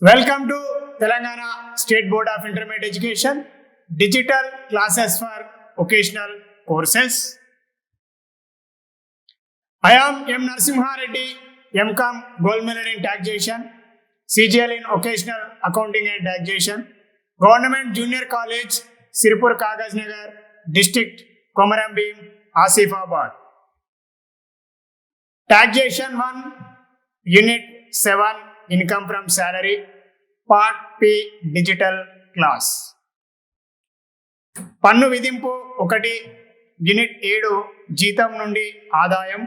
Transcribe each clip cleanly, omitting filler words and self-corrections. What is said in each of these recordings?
Welcome to Telangana State Board of Intermediate Education, digital classes for occasional courses. I am M. Narasimha Reddy, M.Com Gold Medal in Taxation, CGL in Occasional Accounting and Taxation, Government Junior College, Sirpur Kagajnagar, District Komarambim, Asifabad. Taxation 1, Unit 7, Income from Salary, Part P, Digital Class. పన్ను విధింపు 1, unit 7, జీతం నుండి ఆదాయం,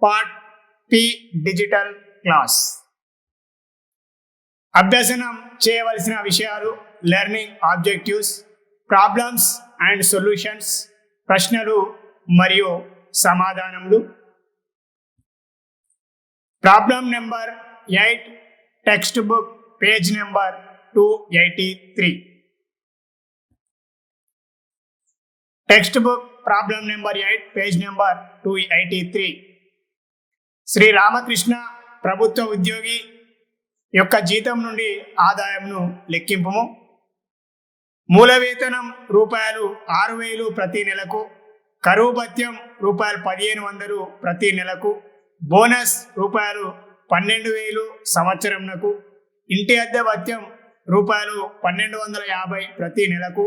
part P, digital class. అభ్యసనం చేయవలసిన విషయాలు: learning objectives, problems and solutions, ప్రశ్నలు మరియు సమాధానములు. Problem number 8, text book, page number 283. Text book problem number 8, page number 283. Shri Ramakrishna ప్రభుత్వ ఉద్యోగి యొక్క జీతం నుండి ఆదాయంను లెక్కింపుము. మూల వేతనం ₹6,000 ప్రతి నెలకు, కరువు భత్యం ₹1,500 ప్రతి నెలకు, బోనస్ ₹12,000 సంవత్సరంనకు, ఇంటి అద్దె భత్యం ₹1,250 ప్రతి నెలకు,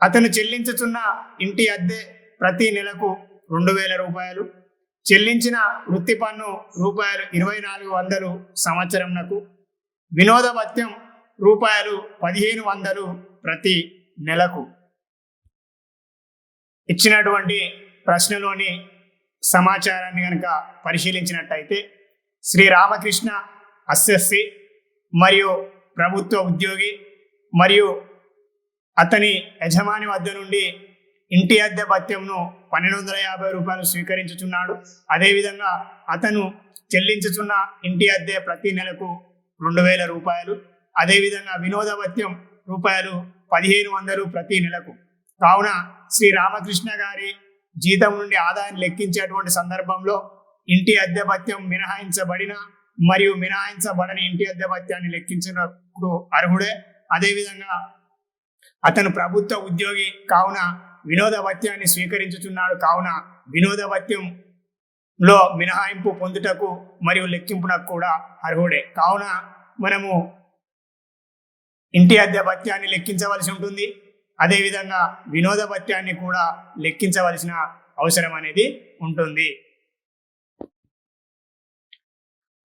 అతను చెల్లించుచున్న ఇంటి అద్దె ప్రతి నెలకు ₹2,000, చెల్లించిన వృత్తి పన్ను ₹2,400 సంవత్సరంనకు, వినోద భత్యం ₹1,500 ప్రతి నెలకు. ఇచ్చినటువంటి ప్రశ్నలోని సమాచారాన్ని కనుక పరిశీలించినట్టయితే, శ్రీ రామకృష్ణ ఎస్ఎస్సి మరియు ప్రభుత్వ ఉద్యోగి మరియు అతని యజమాని వద్ద నుండి ఇంటి అద్దె భత్యంను ₹1,250 స్వీకరించుచున్నాడు. అదేవిధంగా అతను చెల్లించుచున్న ఇంటి అద్దె ప్రతి నెలకు ₹2,000. అదేవిధంగా వినోద భత్యం ₹1,500 ప్రతి నెలకు. కావున శ్రీ రామకృష్ణ గారి జీతం నుండి ఆదాయాన్ని లెక్కించేటువంటి సందర్భంలో ఇంటి అద్దె భత్యం మినహాయించబడిన మరియు మినహాయించబడని ఇంటి అద్దె భత్యాన్ని లెక్కించినప్పుడు అర్హుడే. అదేవిధంగా అతను ప్రభుత్వ ఉద్యోగి కావున వినోద భత్యాన్ని స్వీకరించుచున్నాడు. కావున వినోద భత్యంలో మినహాయింపు పొందుటకు మరియు లెక్కింపునకు కూడా అర్హుడే. కావున మనము ఇంటి అద్దె భత్యాన్ని లెక్కించవలసి ఉంటుంది. అదేవిధంగా వినోద భత్యాన్ని కూడా లెక్కించవలసిన అవసరం అనేది ఉంటుంది.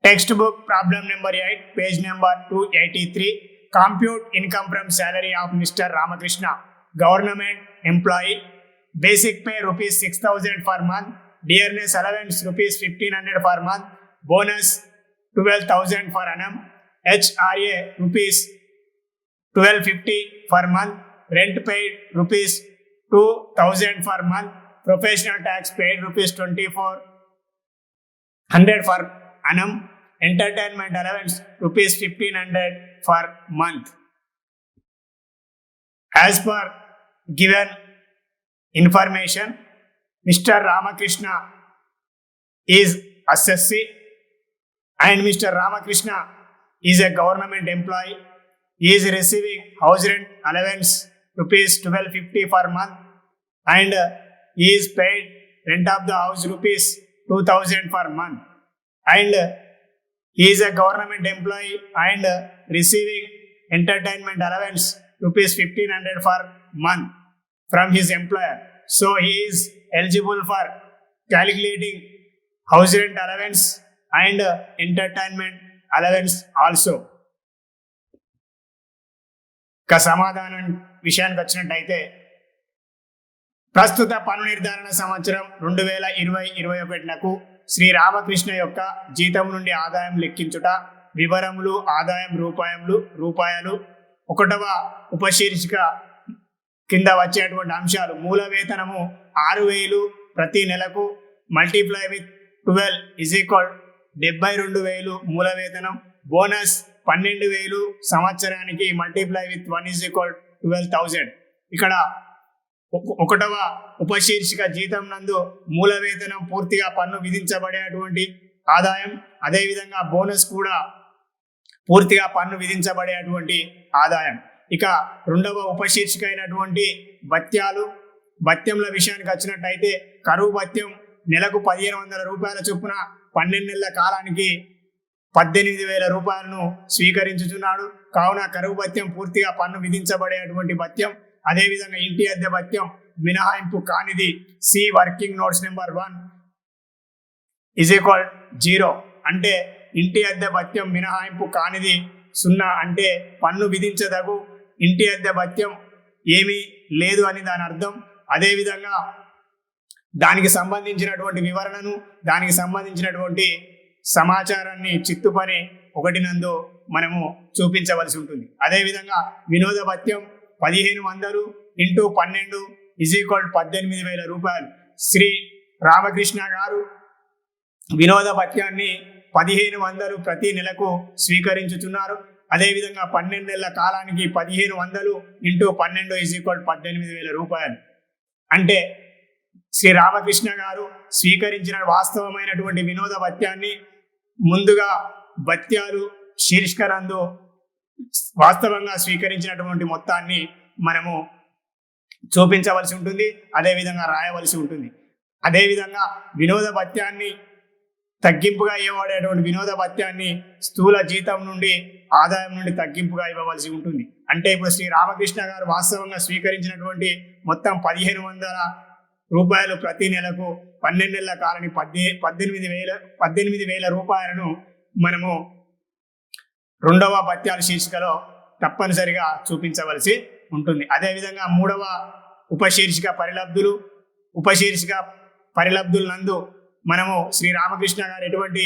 Text book problem number 8, page number 283. Compute income from salary of mister Ramakrishna, government employee. Basic pay ₹6,000 for month, dearness allowance ₹1,500 for month, bonus ₹12,000 for annum, HRA ₹1,250 for month, rent paid ₹2,000 per month, professional tax paid ₹2,400 for annum, entertainment allowance ₹1,500 per month. As per given information, Mr. Ramakrishna is assessee and Mr. Ramakrishna is a government employee. He is receiving house rent allowance ₹1,250 per month and he is paid rent of the house ₹2,000 per month, and he is a government employee and receiving entertainment allowance ₹1,500 per month from his employer. So he is eligible for calculating house rent allowance and entertainment allowance also. సమాధానం విషయానికి వచ్చినట్టయితే, ప్రస్తుత పన్ను నిర్ధారణ సంవత్సరం 2020-21 శ్రీ రామకృష్ణ యొక్క జీతం నుండి ఆదాయం లెక్కించుట వివరములు. ఆదాయం రూపాయలు. 1వ ఉపశీర్షిక కింద వచ్చేటువంటి అంశాలు: మూల వేతనము 6,000 ప్రతి నెలకు, మల్టిప్లై విత్ 12 72,000 మూల వేతనం, బోనస్ 12,000 సంవత్సరానికి, మల్టిప్లై విత్ 1 12,000. ఇక్కడ 1వ ఉపశీర్షిక జీతం నందు మూల వేతనం పూర్తిగా పన్ను విధించబడేటువంటి ఆదాయం, అదేవిధంగా బోనస్ కూడా పూర్తిగా పన్ను విధించబడేటువంటి ఆదాయం. ఇక రెండవ ఉపశీర్షిక అయినటువంటి భత్యాలు, భత్యంల విషయానికి వచ్చినట్టయితే కరువు భత్యం నెలకు 1500 రూపాయల చొప్పున 12 నెలల కాలానికి 18,000 రూపాయలను స్వీకరించుచున్నాడు. కావున కరువు భత్యం పూర్తిగా పన్ను విధించబడేటువంటి భత్యం. అదేవిధంగా ఇంటి అద్దె భత్యం మినహాయింపు కానిది సి వర్కింగ్ నోట్స్ నెంబర్ 1 = 0. అంటే ఇంటి అద్దె భత్యం మినహాయింపు కానిది 0 అంటే పన్ను విధించదగు ఇంటి అద్దె భత్యం ఏమీ లేదు అని దాని అర్థం. అదేవిధంగా దానికి సంబంధించినటువంటి వివరణను, దానికి సంబంధించినటువంటి సమాచారాన్ని చిత్తు పని 1 నందు మనము చూపించవలసి ఉంటుంది. అదేవిధంగా వినోద భత్యం 1500 × 12 = 18,000 రూపాయలు. శ్రీ రామకృష్ణ గారు వినోద భత్యాన్ని 1500 ప్రతి నెలకు స్వీకరించుతున్నారు. అదేవిధంగా 12 నెలల కాలానికి 1500 × 12 = 18,000 రూపాయలు. అంటే శ్రీ రామకృష్ణ గారు స్వీకరించిన వాస్తవమైనటువంటి వినోద భత్యాన్ని ముందుగా భత్యాలు శీర్షిక నందు వాస్తవంగా స్వీకరించినటువంటి మొత్తాన్ని మనము చూపించవలసి ఉంటుంది, అదేవిధంగా రాయవలసి ఉంటుంది. అదేవిధంగా వినోద భత్యాన్ని తగ్గింపుగా ఇవ్వబడేటువంటి వినోద భత్యాన్ని స్థూల జీతం నుండి ఆదాయం నుండి తగ్గింపుగా ఇవ్వవలసి ఉంటుంది. అంటే ఇప్పుడు శ్రీ రామకృష్ణ గారు వాస్తవంగా స్వీకరించినటువంటి మొత్తం 1500 రూపాయలు ప్రతి నెలకు 12 నెలల కాలానికి 18,000 రూపాయలను మనము రెండవ భత్యాల శీర్షికలో తప్పనిసరిగా చూపించవలసి ఉంటుంది. అదేవిధంగా మూడవ ఉపశీర్షిక పరిలబ్ధులు. ఉపశీర్షిక పరిలబ్ధుల నందు మనము శ్రీ రామకృష్ణ గారు ఎటువంటి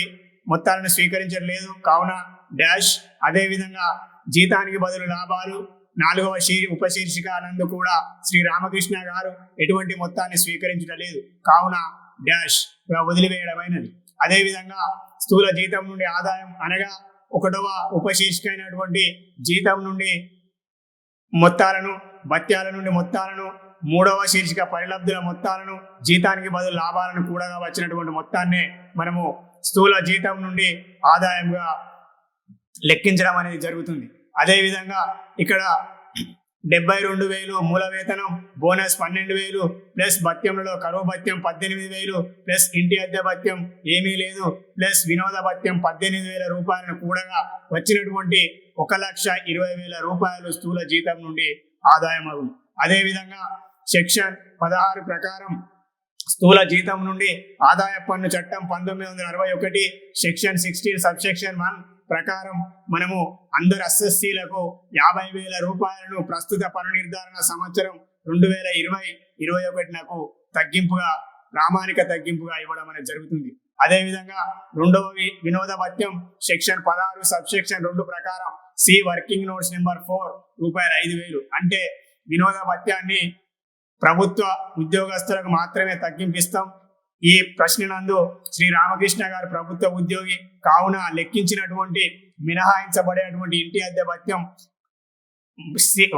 మొత్తాలను స్వీకరించలేదు కావున డాష్. అదేవిధంగా జీతానికి బదులు లాభాలు 4వ ఉపశీర్షిక నందు కూడా శ్రీ రామకృష్ణ గారు ఎటువంటి మొత్తాన్ని స్వీకరించలేదు కావున డాష్ వదిలివేయడమైనది. అదేవిధంగా స్థూల జీతం నుండి ఆదాయం అనగా 1వ ఉపశీర్షిక అయినటువంటి జీతం నుండి మొత్తాలను, భత్యాల నుండి మొత్తాలను, 3వ శీర్షిక పరిలబ్ధుల మొత్తాలను, జీతానికి బదులు లాభాలను కూడా వచ్చినటువంటి మొత్తాన్నే మనము స్థూల జీతం నుండి ఆదాయంగా లెక్కించడం అనేది జరుగుతుంది. అదేవిధంగా ఇక్కడ 72,000 మూల వేతనం, బోనస్ 12,000 ప్లస్ భత్యంలో కరువు భత్యం 18,000 ప్లస్ ఇంటి అద్దె భత్యం ఏమీ లేదు ప్లస్ వినోద భత్యం 18,000 రూపాయలను కూడా వచ్చినటువంటి 1,20,000 రూపాయలు స్థూల జీతం నుండి ఆదాయం అవు. అదేవిధంగా సెక్షన్ 16 ప్రకారం స్థూల జీతం నుండి ఆదాయ పన్ను చట్టం 1961 సెక్షన్ 16 సబ్సెక్షన్ 1 ప్రకారం మనము అందరు అసెస్సీలకు 50,000 రూపాయలను ప్రస్తుత పన్ను నిర్ధారణ సంవత్సరం 2020-21 తగ్గింపుగా, ప్రామాణిక తగ్గింపుగా ఇవ్వడం అనేది జరుగుతుంది. అదేవిధంగా రెండవ వినోద భత్యం సెక్షన్ 16 సబ్సెక్షన్ 2 ప్రకారం సి వర్కింగ్ నోట్స్ నెంబర్ 4 రూపాయలు 5,000 అంటే వినోద భత్యాన్ని ప్రభుత్వ ఉద్యోగస్తులకు మాత్రమే తగ్గింపిస్తాం. ఈ ప్రశ్న నందు శ్రీ రామకృష్ణ గారు ప్రభుత్వ ఉద్యోగి కావున లెక్కించినటువంటి మినహాయించబడేటువంటి ఇంటి అద్దె భత్యం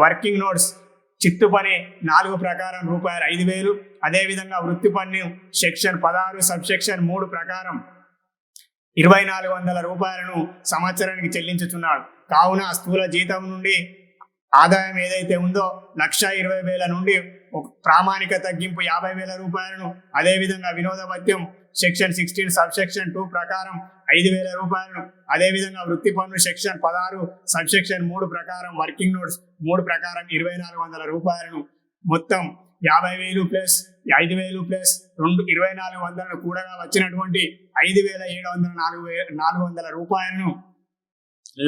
వర్కింగ్ నోట్స్ చిత్తు పని 4 ప్రకారం రూపాయలు 5,000. అదేవిధంగా వృత్తి పన్ను సెక్షన్ 16 సబ్సెక్షన్ 3 ప్రకారం 2,400 రూపాయలను సంవత్సరానికి చెల్లించుతున్నాడు. కావున స్థూల జీతం నుండి ఆదాయం ఏదైతే ఉందో 1,20,000 నుండి ప్రామాణిక తగ్గింపు 50,000 రూపాయలను, అదేవిధంగా వినోద భత్యం సెక్షన్ 16 సబ్సెక్షన్ 2 ప్రకారం 5,000 రూపాయలను, అదేవిధంగా వృత్తి పన్ను సెక్షన్ 16 సబ్సెక్షన్ 3 ప్రకారం వర్కింగ్ నోట్స్ 3 ప్రకారం 2,400 రూపాయలను మొత్తం 50,000 ప్లస్ 5,000 ప్లస్ 2,400 కూడా వచ్చినటువంటి 5,700 రూపాయలను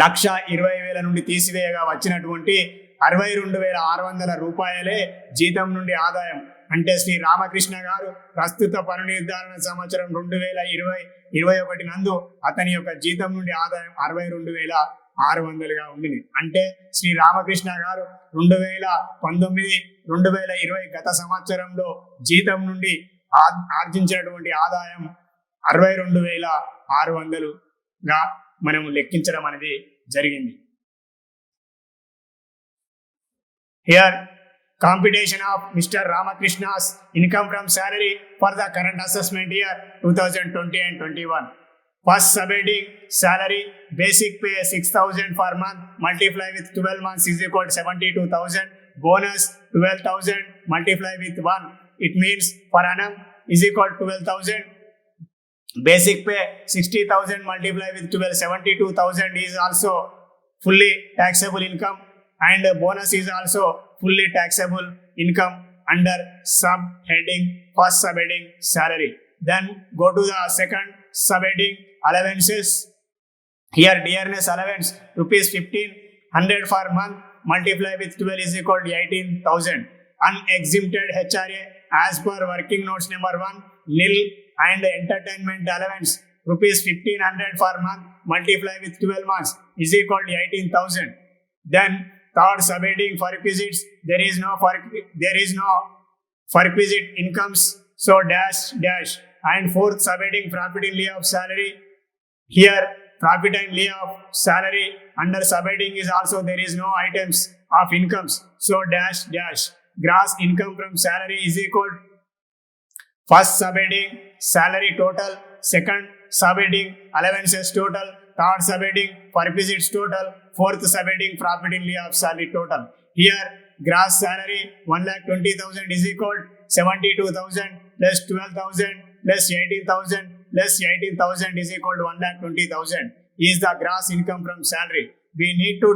1,20,000 నుండి తీసివేయగా వచ్చినటువంటి 62,600 రూపాయలే జీతం నుండి ఆదాయం. అంటే శ్రీ రామకృష్ణ గారు ప్రస్తుత పన్ను నిర్ధారణ సంవత్సరం 2020-21 నందు అతని యొక్క జీతం నుండి ఆదాయం 62,600గా ఉండింది. అంటే శ్రీ రామకృష్ణ గారు 2019-2020 గత సంవత్సరంలో జీతం నుండి ఆర్జించినటువంటి ఆదాయం 62,600గా మనము లెక్కించడం అనేది జరిగింది. Here, computation of Mr. Ramakrishna's income from salary for the current assessment year 2020 and 21. First subheading salary, basic pay 6,000 per month, multiply with 12 months is equal to 72,000. Bonus 12,000 multiply with 1, it means per annum is equal to 12,000. Basic pay 60,000 multiply with 12, 72,000 is also fully taxable income, and bonus is also fully taxable income under subheading, first subheading salary. Then go to the second subheading allowances. Here dearness allowance rupees 1,500 per month multiply with 12 is equal to 18,000. Unexempted HRA as per working notes number 1 nil, and entertainment allowance rupees 1,500 per month multiply with 12 months is equal to 18,000. Then third subheading for requisites, there is no for requisite incomes, so dash dash. And fourth subheading profit in lieu of salary, here profit and lieu of salary under subheading is also there is no items of incomes, so dash dash. Gross income from salary is equal to first subheading salary total, second subheading allowances total, third subheading for requisites total, fourth subheading profit in lieu of salary total. Here gross salary 1,20,000 is equal to 72,000 plus 12,000 plus 18,000 plus 18,000 is equal to 1,20,000 is the gross income from salary. We need to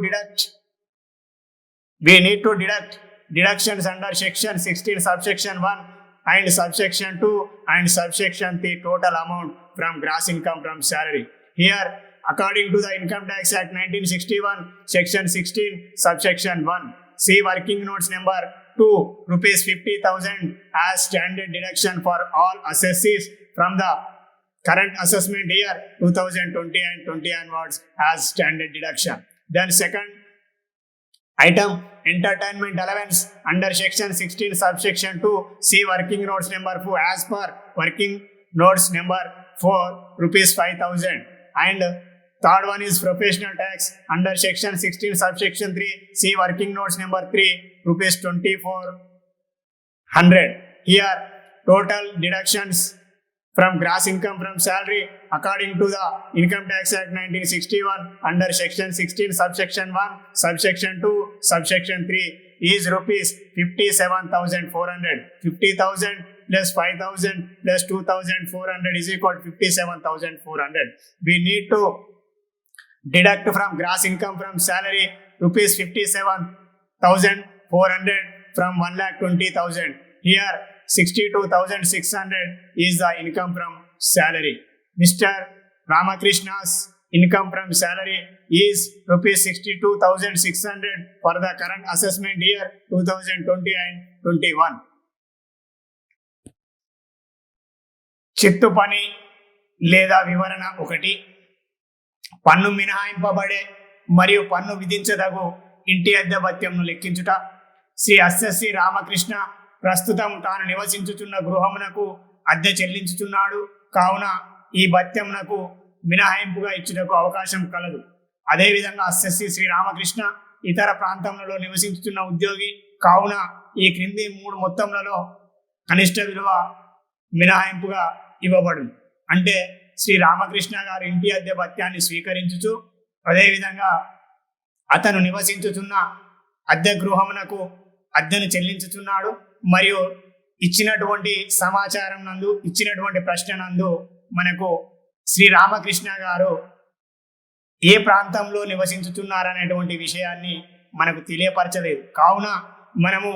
deduct deductions under section 16 subsection 1 and subsection 2 and subsection 3 total amount from gross income from salary. Here according to the Income Tax Act 1961 section 16 subsection 1, see working notes number 2, rupees 50,000 as standard deduction for all assessees from the current assessment year 2020 and 20 onwards as standard deduction. Then second item, entertainment allowance under section 16 subsection 2, see working notes number 4 as per working notes number 4 rupees 5,000. And third one is professional tax under section 16 subsection 3, see working notes number 3 rupees 2,400. Here total deductions from gross income from salary according to the Income Tax Act 1961 under section 16 subsection 1 subsection 2 subsection 3 is rupees 57,400. 50,000 plus 5,000 plus 2,400 is equal to 57,400. We need to deduct from gross income from salary rupees 57,400 from 1,20,000. Here 62,600 is the income from salary. Mr. Ramakrishna's income from salary is rupees 62,600 for the current assessment year 2020 and 21. చిత్తు పని లేదా వివరణ 1, పన్ను మినహాయింపబడే మరియు పన్ను విధించదగు ఇంటి అద్దె భత్యంను లెక్కించుట. శ్రీ అస్ససి రామకృష్ణ ప్రస్తుతం తాను నివసించుచున్న గృహమునకు అద్దె చెల్లించుచున్నాడు, కావున ఈ భత్యమునకు మినహాయింపుగా ఇచ్చుటకు అవకాశం కలదు. అదేవిధంగా అస్ససి శ్రీ రామకృష్ణ ఇతర ప్రాంతములలో నివసించుతున్న ఉద్యోగి కావున ఈ క్రింది 3 మొత్తములలో కనిష్ట విలువ మినహాయింపుగా ఇవ్వబడును. అంటే శ్రీ రామకృష్ణ గారు ఇంటి అద్దె భత్యాన్ని స్వీకరించుచు, అదేవిధంగా అతను నివసించుతున్న అద్దె గృహమునకు అద్దెను చెల్లించుచున్నాడు, మరియు ఇచ్చినటువంటి సమాచారం నందు, ఇచ్చినటువంటి ప్రశ్న నందు మనకు శ్రీ రామకృష్ణ గారు ఏ ప్రాంతంలో నివసించుతున్నారనేటువంటి విషయాన్ని మనకు తెలియపరచలేదు. కావున మనము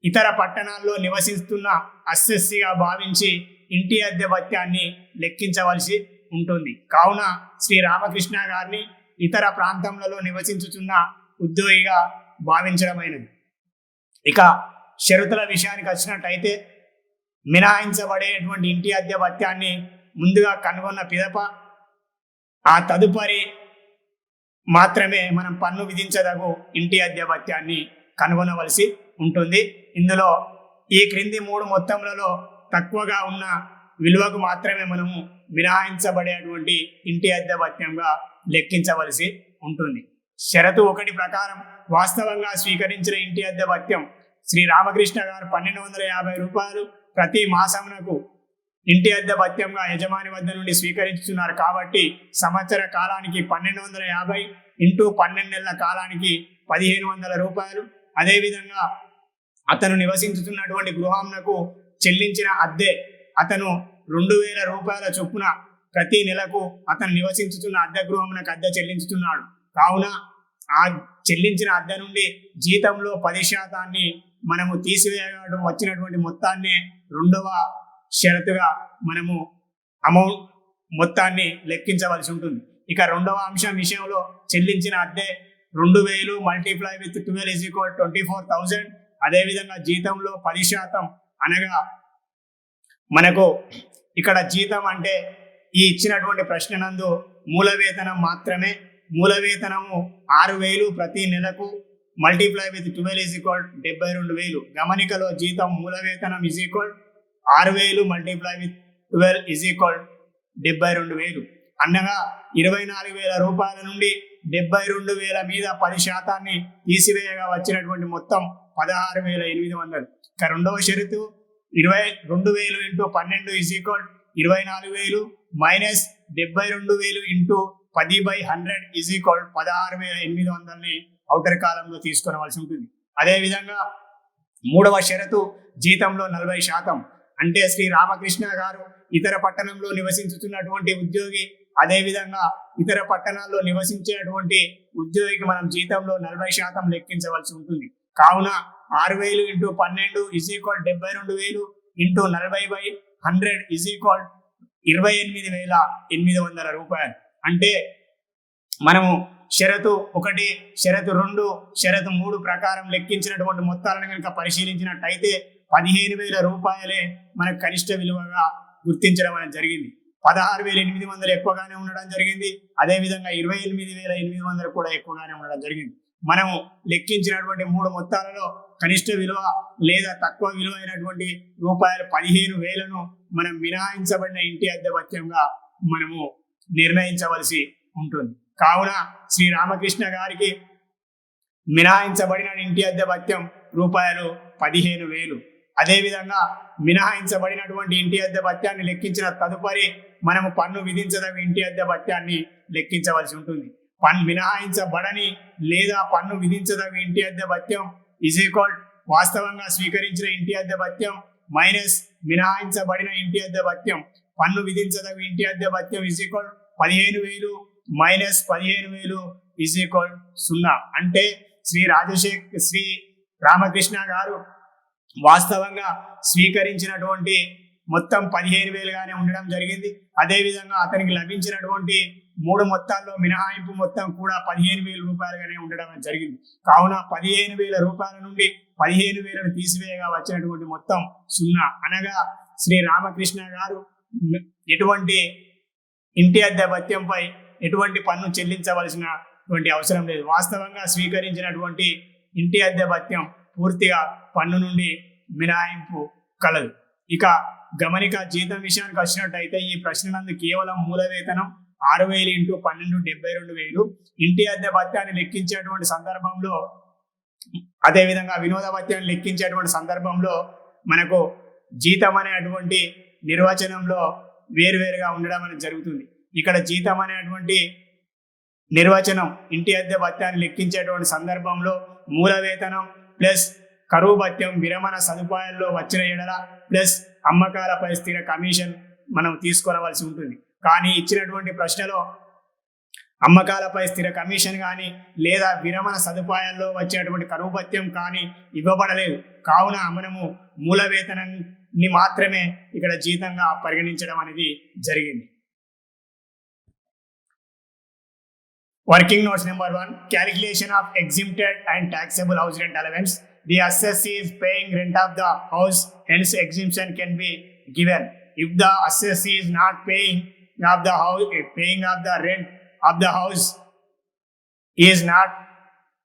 ఇతర పట్టణాల్లో నివసిస్తున్న అస్సెస్సిగా భావించి ఇంటి అద్దె భత్యాన్ని లెక్కించవలసి ఉంటుంది. కావున శ్రీ రామకృష్ణ గారిని ఇతర ప్రాంతంలో నివసించుతున్న ఉద్యోగిగా భావించడమైనది. ఇక షరతుల విషయానికి వచ్చినట్టయితే, మినహాయించబడేటువంటి ఇంటి అద్దె భత్యాన్ని ముందుగా కనుగొన్న పిదప ఆ తదుపరి మాత్రమే మనం పన్ను విధించదగు ఇంటి అద్దె భత్యాన్ని కనుగొనవలసి ఉంటుంది. ఇందులో ఈ క్రింది 3 మొత్తములలో తక్కువగా ఉన్న విలువకు మాత్రమే మనము మినహాయించబడేటువంటి ఇంటి అద్దె భత్యంగా లెక్కించవలసి ఉంటుంది. షరతు 1 ప్రకారం వాస్తవంగా స్వీకరించిన ఇంటి అద్దె భత్యం శ్రీ రామకృష్ణ గారు 1,250 రూపాయలు ప్రతి మాసమునకు ఇంటి అద్దె భత్యంగా యజమాని వద్ద నుండి స్వీకరించుతున్నారు కాబట్టి సంవత్సర కాలానికి 1250 ఇంటూ 12 నెలల కాలానికి 1500 రూపాయలు. అదేవిధంగా అతను నివసించుతున్నటువంటి గృహంకు చెల్లించిన అద్దె అతను 2000 రూపాయల చొప్పున ప్రతి నెలకు అతను నివసించుతున్న అద్దె గృహమునకు అద్దె చెల్లించుతున్నాడు. కావున ఆ చెల్లించిన అద్దె నుండి జీతంలో 10% మనము తీసివేయడం వచ్చినటువంటి మొత్తాన్ని రెండవ షరతుగా మనము అమౌంట్ మొత్తాన్ని లెక్కించవలసి ఉంటుంది. ఇక రెండవ అంశం విషయంలో చెల్లించిన అద్దె 2000 మల్టిప్లై విత్ 12 = 24,000. అదేవిధంగా జీతంలో 10% అనగా మనకు ఇక్కడ జీతం అంటే ఈ ఇచ్చినటువంటి ప్రశ్న నందు మూల వేతనం మాత్రమే. మూల వేతనము 6,000 ప్రతి నెలకు మల్టిప్లై విత్ 12 = 72,000. గమనికలో జీతం మూల వేతనం 6,000 మల్టిప్లై విత్ 12 = 72,000 అనగా 24,000 రూపాయల నుండి 72,000 మీద 10% తీసివేయగా వచ్చినటువంటి మొత్తం 16,800. ఇక రెండవ షరతు 22,000 × 12 = 24,000 మైనస్ 72,000 × 10/100 = 16,800 ఔటర్ కాలంలో తీసుకొనవలసి ఉంటుంది. అదేవిధంగా మూడవ షరతు జీతంలో 40%. అంటే శ్రీ రామకృష్ణ గారు ఇతర పట్టణంలో నివసించుతున్నటువంటి ఉద్యోగి, అదేవిధంగా ఇతర పట్టణాల్లో నివసించేటువంటి ఉద్యోగికి మనం జీతంలో 40% లెక్కించవలసి ఉంటుంది. కావున 6,000 × 12 = 72,000 × 40/100 = 28,800 రూపాయలు. అంటే మనము షరతు 1, షరతు 2, షరతు 3 ప్రకారం లెక్కించినటువంటి మొత్తాలను కనుక పరిశీలించినట్టయితే 15,000 రూపాయలే మనకు కనిష్ట విలువగా గుర్తించడం అనేది జరిగింది. 16,800 ఎక్కువగానే ఉండడం జరిగింది. అదేవిధంగా 28,800 కూడా ఎక్కువగానే ఉండడం జరిగింది. మనము లెక్కించినటువంటి 3 మొత్తాలలో కనిష్ట విలువ లేదా తక్కువ విలువ అయినటువంటి రూపాయలు 15,000ను మనం మినహాయించబడిన ఇంటి అద్దె భత్యంగా మనము నిర్ణయించవలసి ఉంటుంది. కావున శ్రీ రామకృష్ణ గారికి మినహాయించబడిన ఇంటి అద్దె భత్యం రూపాయలు 15,000. అదేవిధంగా మినహాయించబడినటువంటి ఇంటి అద్దె భత్యాన్ని లెక్కించిన తదుపరి మనము పన్ను విధించదగ్గ ఇంటి అద్దె భత్యాన్ని లెక్కించవలసి ఉంటుంది. మినహాయించబడని లేదా పన్ను విధించదగ్గ ఇంటి అద్దె భత్యం వాస్తవంగా స్వీకరించిన ఇంటి అద్దె భత్యం మైనస్ మినహాయించబడిన ఇంటి అద్దె భత్యం. పన్ను విధించదగ్గ ఇంటి అద్దె భత్యం 15,000 మైనస్ 15,000 0. అంటే శ్రీ రామకృష్ణ గారు వాస్తవంగా స్వీకరించినటువంటి మొత్తం 15,000గానే ఉండడం జరిగింది. అదేవిధంగా అతనికి లభించినటువంటి 3 మొత్తాల్లో మినహాయింపు మొత్తం కూడా 15,000 రూపాయలుగానే ఉండడం జరిగింది. కావున 15,000 రూపాయల నుండి 15,000ను తీసివేయగా వచ్చినటువంటి మొత్తం 0. అనగా శ్రీ రామకృష్ణ గారు ఎటువంటి ఇంటి అద్దె భత్యంపై ఎటువంటి పన్ను చెల్లించవలసినటువంటి అవసరం లేదు. వాస్తవంగా స్వీకరించినటువంటి ఇంటి అద్దె భత్యం పూర్తిగా పన్ను నుండి మినహాయింపు కలదు. ఇక గమనిక జీతం విషయానికి వచ్చినట్టయితే ఈ ప్రశ్న నందు కేవలం మూల వేతనం 6,000 × 12 72,000. ఇంటి అద్దె భత్యాన్ని లెక్కించేటువంటి సందర్భంలో, అదేవిధంగా వినోద భత్యాన్ని లెక్కించేటువంటి సందర్భంలో మనకు జీతం అనేటువంటి నిర్వచనంలో వేరువేరుగా ఉండడం అనేది జరుగుతుంది. ఇక్కడ జీతం అనేటువంటి నిర్వచనం ఇంటి అద్దె భత్యాన్ని లెక్కించేటువంటి సందర్భంలో మూల వేతనం ప్లస్ కరువు భత్యం విరమణ సదుపాయాల్లో వచ్చిన ఎడల ప్లస్ అమ్మకాలపై స్థిర కమిషన్ మనం తీసుకోవలసి ఉంటుంది. కానీ ఇచ్చినటువంటి ప్రశ్నలో అమ్మకాలపై స్థిర కమిషన్ కానీ లేదా విరమణ సదుపాయాల్లో వచ్చేటువంటి కరువు భత్యం కానీ ఇవ్వబడలేదు. కావున మనము మూల వేతనాన్ని మాత్రమే ఇక్కడ జీతంగా పరిగణించడం అనేది జరిగింది. Working notes number 1, calculation of exempted and taxable house rent allowance. The assessee is paying rent of the house, hence exemption can be given. If the assessee is not paying of the rent of the house, he is not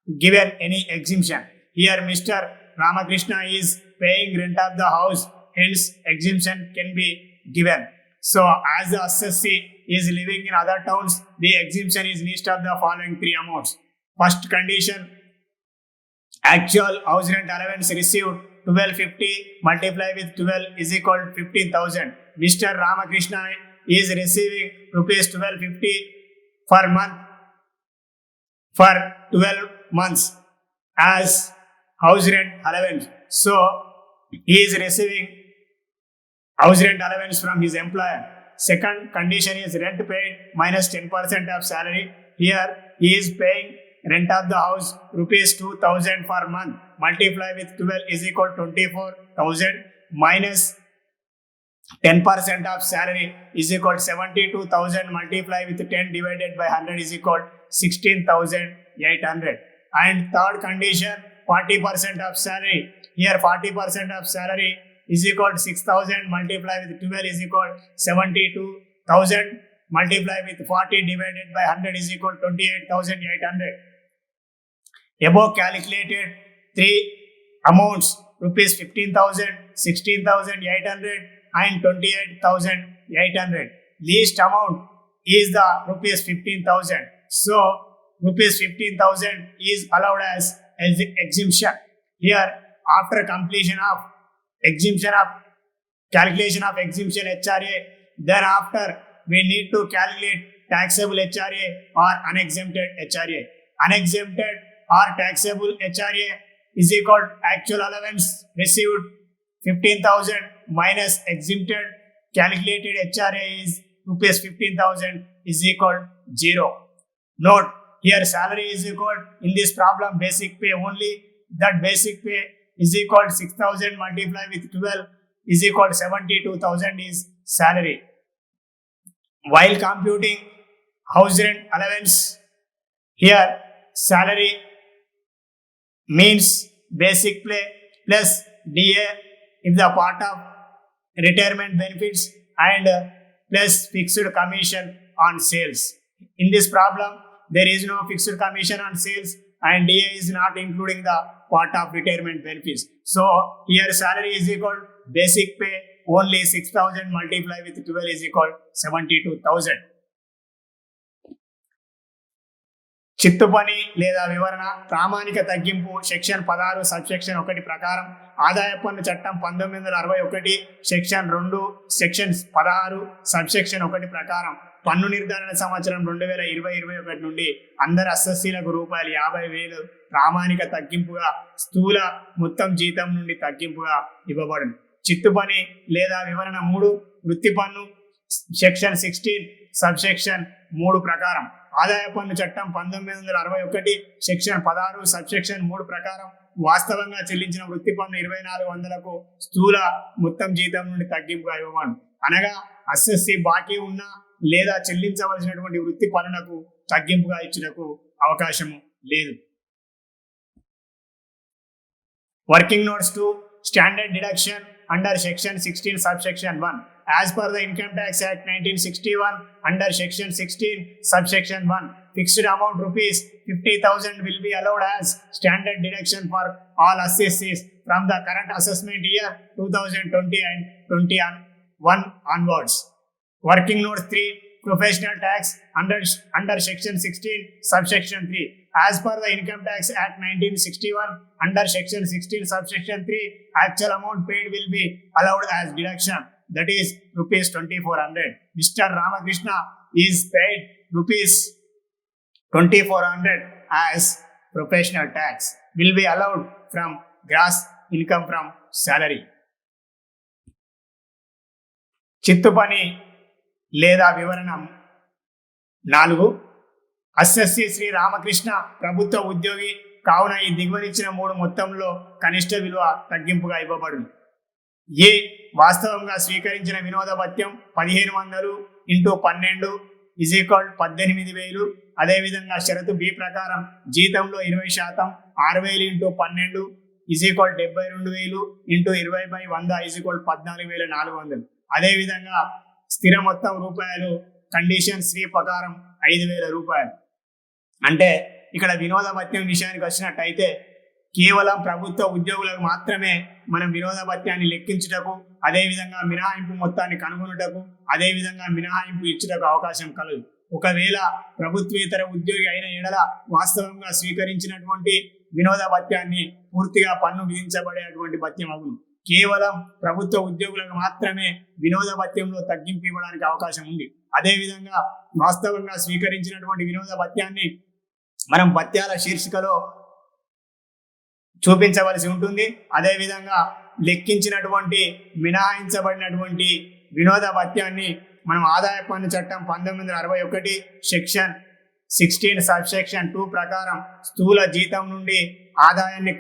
given any exemption. Here Mr. Ramakrishna is paying rent of the house, hence exemption can be given. So as the assessee is living in other towns, the exemption is list of the following 3 amounts. First condition, actual house rent allowance received 1250 multiply with 12 is equal to 15,000. Mr. Ramakrishna is receiving rupees 1250 per month for 12 months as house rent allowance. So he is receiving house rent allowance from his employer. Second condition is rent paid minus 10% of salary. Here he is paying rent of the house rupees 2,000 per month. Multiply with 12 is equal to 24,000 minus 10% of salary is equal to 72,000. Multiply with 10 divided by 100 is equal to 16,800. And third condition, 40% of salary. Here 40% of salary is equal to 6,000. Multiply with 12 is equal to 72,000. Multiply with 40 divided by 100 is equal to 28,800. Above calculated three amounts, rupees 15,000, 16,800 and 28,800. Least amount is the rupees 15,000. So rupees 15,000 is allowed as exemption. Here after completion of exemption of calculation of exemption HRA, thereafter we need to calculate taxable HRA or unexempted HRA. Unexempted or taxable HRA is equal to actual allowance received 15,000 minus exempted calculated HRA is rupees 15,000 is equal to 0. Note here salary is equal in this problem basic pay only. That basic pay is equal to 6,000 multiplied with 12 is equal to 72,000 is salary. While computing house rent allowance, here salary means basic pay plus DA if the part of retirement benefits and plus fixed commission on sales. In this problem, there is no fixed commission on sales and DA is not including the part of retirement benefits. So here salary is equal to basic pay only 6,000 multiplied with 12 is equal to 72,000. చిత్తు పని లేదా వివరణ ప్రామాణిక తగ్గింపు section 16 subsection 1 ప్రకారం ఆదాయ పన్ను చట్టం 1961 సెక్షన్ 2 సెక్షన్ 16 సబ్సెక్షన్ 1 ప్రకారం పన్ను నిర్ధారణ సంవత్సరం 2020-21 నుండి అందరు అసెస్సీలకు రూపాయలు 50,000 ప్రామాణిక తగ్గింపుగా స్థూల మొత్తం జీతం నుండి తగ్గింపుగా ఇవ్వబడును. చిత్తు పని లేదా వివరణ 3 వృత్తి పన్ను సెక్షన్ 16 సబ్సెక్షన్ 3 ప్రకారం ఆదాయ పన్ను చట్టం 1961 సెక్షన్ 16 సబ్సెక్షన్ 3 ప్రకారం వాస్తవంగా చెల్లించిన వృత్తి పన్ను 2,400కు స్థూల మొత్తం జీతం నుండి తగ్గింపుగా ఇవ్వబడును. అనగా అసెస్సీ బాకీ ఉన్న లేదా చెల్లించవలసినటువంటి వృత్తి పన్నులకు తగ్గింపుగా ఇచ్చుటకు అవకాశం లేదు. Working notes to standard deduction under section 16 subsection 1 as per the Income Tax Act 1961 under section 16 subsection 1 fixed amount rupees 50,000 will be allowed as standard deduction for all assessees from the current assessment year 2020 and 21 onwards. Working note 3 professional tax under section 16 subsection 3 as per the Income Tax Act 1961 under section 16 subsection 3 actual amount paid will be allowed as deduction, that is rupees 2,400. Mr. Ramakrishna is paid rupees 2,400 as professional tax will be allowed from gross income from salary. చిత్తు పని లేదా వివరణ 4 assessee Shri Ramakrishna ప్రభుత్వ ఉద్యోగి కావున ఈ దిగువనిచ్చిన 3 మొత్తంలో కనిష్ట విలువ తగ్గింపుగా ఇవ్వబడును. ఏ వాస్తవంగా స్వీకరించిన వినోద భత్యం 1,500 × 12 is equal 18,000. అదేవిధంగా షరతు బి ప్రకారం జీతంలో 20% 6,000 × 12 is equal 72,000 × 20/100 is equal 14,400. అదేవిధంగా స్థిర మొత్తం రూపాయలు కండిషన్ శ్రీ ప్రకారం 5,000 రూపాయలు. అంటే ఇక్కడ వినోద భత్యం విషయానికి వచ్చినట్టయితే కేవలం ప్రభుత్వ ఉద్యోగులకు మాత్రమే మనం వినోద భత్యాన్ని లెక్కించుటకు, అదేవిధంగా మినహాయింపు మొత్తాన్ని కనుగొనుటకు, అదేవిధంగా మినహాయింపు ఇచ్చుటకు అవకాశం కలదు. ఒకవేళ ప్రభుత్వేతర ఉద్యోగి అయిన ఎడల వాస్తవంగా స్వీకరించినటువంటి వినోద భత్యాన్ని పూర్తిగా పన్ను విధించబడేటువంటి భత్యం అగును. కేవలం ప్రభుత్వ ఉద్యోగులకు మాత్రమే వినోద భత్యంలో తగ్గింపు ఇవ్వడానికి అవకాశం ఉంది. అదేవిధంగా వాస్తవంగా స్వీకరించినటువంటి వినోద భత్యాన్ని మనం భత్యాల శీర్షికలో చూపించవలసి ఉంటుంది. అదేవిధంగా లెక్కించినటువంటి మినహాయించబడినటువంటి వినోద భత్యాన్ని మనం ఆదాయ పన్ను చట్టం 1961 సెక్షన్ 16 సబ్సెక్షన్ 2 ప్రకారం స్థూల జీతం నుండి ఆదాయాన్ని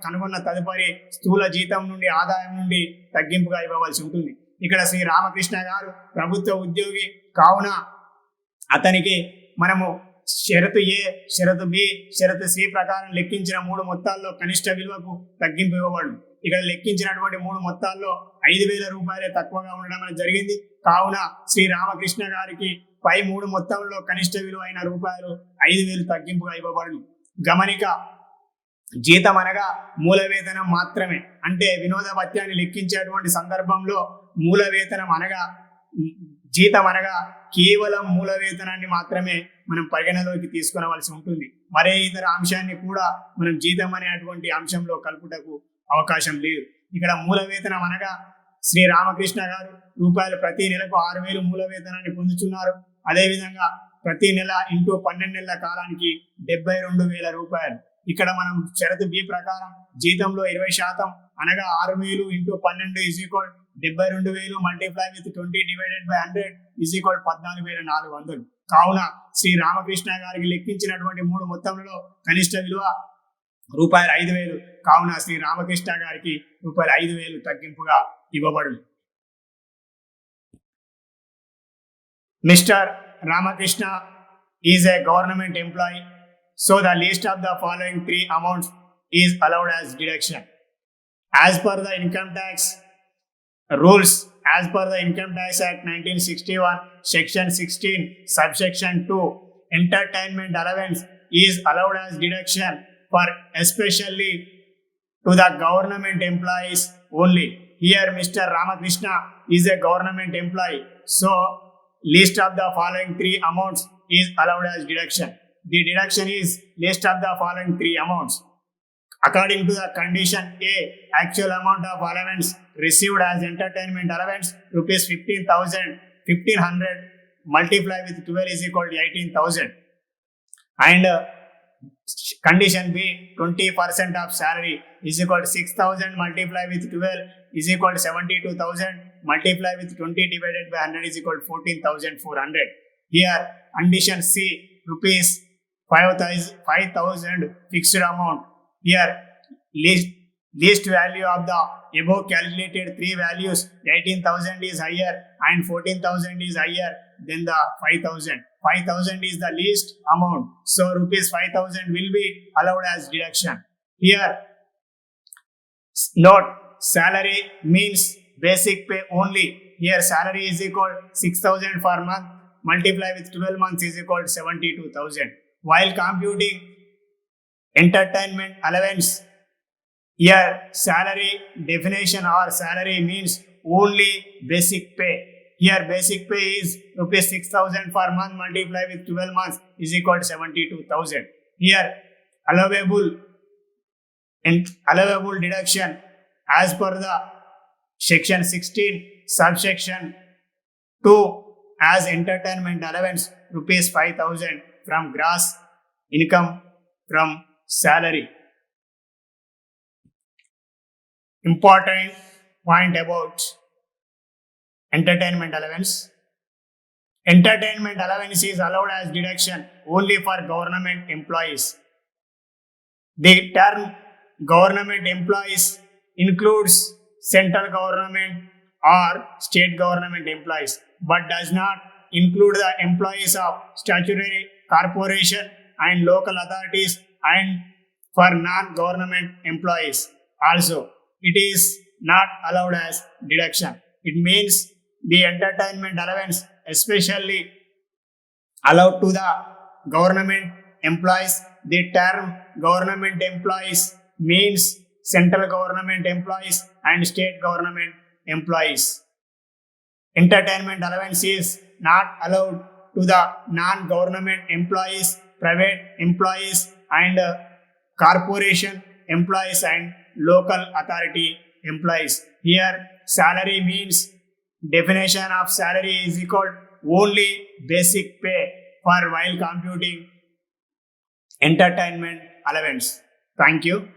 కనుగొన్న తదుపరి స్థూల జీతం నుండి ఆదాయం నుండి తగ్గింపుగా ఇవ్వవలసి ఉంటుంది. ఇక్కడ శ్రీ రామకృష్ణ గారు ప్రభుత్వ ఉద్యోగి కావున అతనికి మనము షరతు ఏ, షరతు బి, షరతు సి ప్రకారం లెక్కించిన 3 మొత్తాల్లో కనిష్ట విలువకు తగ్గింపు ఇవ్వబడు. ఇక్కడ లెక్కించినటువంటి 3 మొత్తాల్లో 5,000 రూపాయలే తక్కువగా ఉండడం జరిగింది. కావున శ్రీ రామకృష్ణ గారికి పై 3 మొత్తంలో కనిష్ట విలువ అయిన రూపాయలు 5,000 తగ్గింపుగా ఇవ్వబడు. గమనిక, జీతం అనగా మూల వేతనం మాత్రమే. అంటే వినోద భత్యాన్ని లెక్కించేటువంటి సందర్భంలో మూల వేతనం అనగా జీతం అనగా కేవలం మూల వేతనాన్ని మాత్రమే మనం పరిగణలోకి తీసుకునవలసి ఉంటుంది. మరే ఇతర అంశాన్ని కూడా మనం జీతం అనేటువంటి అంశంలో కలుపుటకు అవకాశం లేదు. ఇక్కడ మూల వేతనం అనగా శ్రీ రామకృష్ణ గారు రూపాయలు ప్రతి నెలకు 6,000 మూల వేతనాన్ని పొందుతున్నారు. అదేవిధంగా ప్రతి నెల ఇంటూ 12 నెలల కాలానికి 72,000 రూపాయలు. ఇక్కడ మనం షరతు బి ప్రకారం జీతంలో 20% అనగా 6,000 into 12 is equal 72,000 multiply with 20 divided by 100 is equal 14,400. కావున శ్రీ రామకృష్ణ గారికి లెక్కించినటువంటి 3 మొత్తంలో కనిష్ట విలువ రూపాయలు 5,000. కావున శ్రీ రామకృష్ణ గారికి రూపాయలు 5,000 తగ్గింపుగా ఇవ్వబడు. Mister Ramakrishna is a government employee. So the list of the following 3 amounts is allowed as deduction. As per the income tax rules, as per the Income Tax Act 1961, Section 16, Subsection 2, entertainment allowance is allowed as deduction for especially to the government employees only. Here Mr. Ramakrishna is a government employee. So list of the following 3 amounts is allowed as deduction. The deduction is list of the following 3 amounts. According to the condition A, actual amount of allowance received as entertainment allowance rupees 15,100 multiply with 12 is equal to 18,000. And condition B, 20% of salary is equal to 6,000 multiply with 12 is equal to 72,000 multiply with 20 divided by 100 is equal to 14,400. Here condition C, rupees 5,000 fixed amount. Here least value of the above calculated 3 values, 18,000 is higher and 14,000 is higher than the 5,000. 5,000 is the least amount. So rupees 5,000 will be allowed as deduction. Here note, salary means basic pay only. Here salary is equal 6,000 per month multiply with 12 months is equal to 72,000. While computing entertainment allowance, here salary definition or salary means only basic pay. Here basic pay is rupees 6,000 per month multiply with 12 months is equal to 72,000. Here allowable deduction as per the section 16 subsection 2 as entertainment allowance rupees 5,000 from gross income from salary. Important point about entertainment allowance. Entertainment allowance is allowed as deduction only for government employees. The term government employees includes central government or state government employees, but does not include the employees of statutory corporation and local authorities and for non-government employees. Also, it is not allowed as deduction. It means the entertainment allowance especially allowed to the government employees. The term government employees means central government employees and state government employees. Entertainment allowance is not allowed to the non-government employees, private employees and corporation employees and local authority employees. Here, salary means definition of salary is equal only basic pay for while computing entertainment allowance. Thank you.